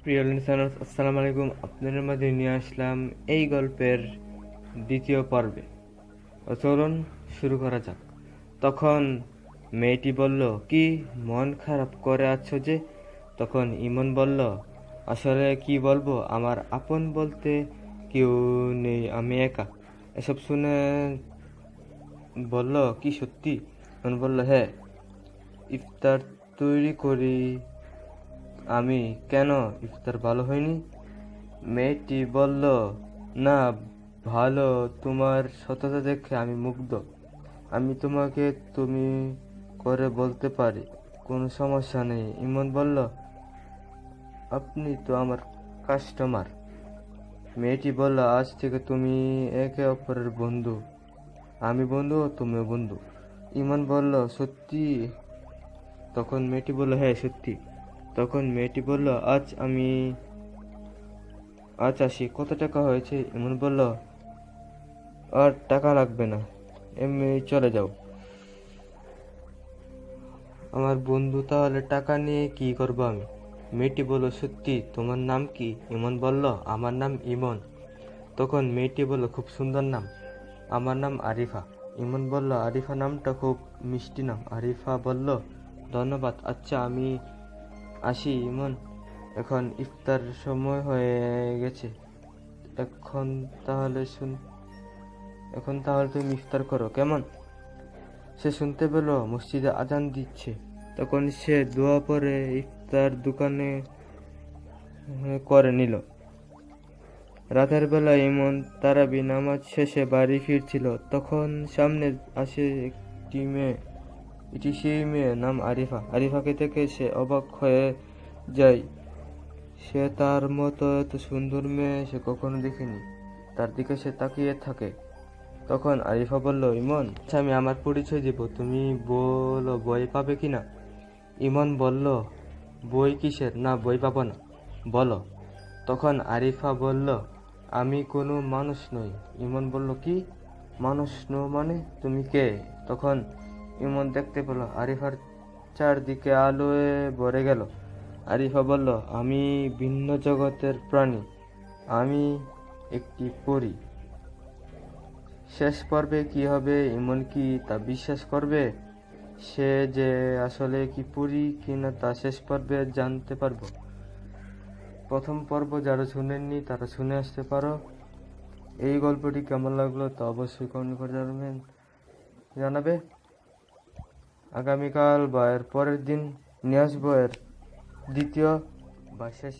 প্রিয় লিসনার্স, আসসালামু আলাইকুম। আপনাদের মাঝে নিয়ে আসলাম এই গল্পের দ্বিতীয় পর্বে। চলুন শুরু করা যাক। তখন মেয়েটি বলল, কি মন খারাপ করে আছো যে? তখন ইমন বলল, আসলে কি বলবো, আমার আপন বলতে কেউ নেই, আমি একা। এসব শুনে বলল, কি সত্যি? ইমন বলল, হ্যাঁ। ইফতার তৈরি করি আমি। কেন, ইফতার ভালো হয়নি? মেয়েটি বলল, না, ভালো। তোমার সততা দেখে আমি মুগ্ধ। আমি তোমাকে তুমি করে বলতে পারি, কোনো সমস্যা নেই। ইমন বলল, আপনি তো আমার কাস্টমার। মেয়েটি বলল, আজ থেকে তুমি একে অপরের বন্ধু। আমি বন্ধু, তুমিও বন্ধু। ইমন বলল, সত্যি? তখন মেয়েটি বলল, হ্যাঁ, সত্যি। তখন মেয়েটি বলল, আজ আসি। কত টাকা হয়েছে? ইমন বলল, আর টাকা লাগবে না, এমনি চলে যাও। আমার বন্ধু, তাহলে টাকা নিয়ে কি করবো আমি? মেয়েটি বলল, সত্যি? তোমার নাম কি? ইমন বলল, আমার নাম ইমন। তখন মেয়েটি বলল, খুব সুন্দর নাম। আমার নাম আরিফা। ইমন বলল, আরিফা নামটা খুব মিষ্টি নাম। আরিফা বলল, ধন্যবাদ। আচ্ছা, আমি আসি ইমন, এখন ইফতার সময় হয়ে গেছে। এখন তাহলে শুন এখন তাহলে তুমি ইফতার করো, কেমন? সে শুনতে পেল মসজিদে আজান দিচ্ছে। তখন সে দোয়া পরে ইফতার দোকানে করে নিল। রাতের বেলা ইমন তারাবি নামাজ শেষে বাড়ি ফিরছিল। তখন সামনে আসে এটি সেই মেয়ে, নাম আরিফা। আরিফাকে দেখে সে অবাক হয়ে যায়। সে তার মতো এত সুন্দর মেয়ে সে কখনো দেখেনি। তার দিকে সে তাকিয়ে থাকে। তখন আরিফা বলল, ইমন, আচ্ছা, আমি আমার পরিচয় দিব, তুমি বলো বই পাবে কিনা? ইমন বলল, বই কিসের? না, বই পাবো না, বলো। তখন আরিফা বলল, আমি কোনো মানুষ নই। ইমন বলল, কি মানুষ নো মানে? তুমি কে? তখন ইমন দেখতে পেল আরিফার চারদিকে আলোয় ভরে গেল। আরিফা বলল, আমি ভিন্ন জগতের প্রাণী, আমি একটি পরী। শেষ পর্বে কি হবে, ইমন কি তা বিশ্বাস করবে? সে যে আসলে কি পরী কিনা তা শেষ পর্বে জানতে পারবো। প্রথম পর্ব যারা শুনেননি তারা শুনে আসতে পারো। এই গল্পটি কেমন লাগলো তা অবশ্যই কমেন্ট করে জানাবে। আগামীকাল বা এর পরের দিন নিয়ে আসবো এর দ্বিতীয় বা শেষ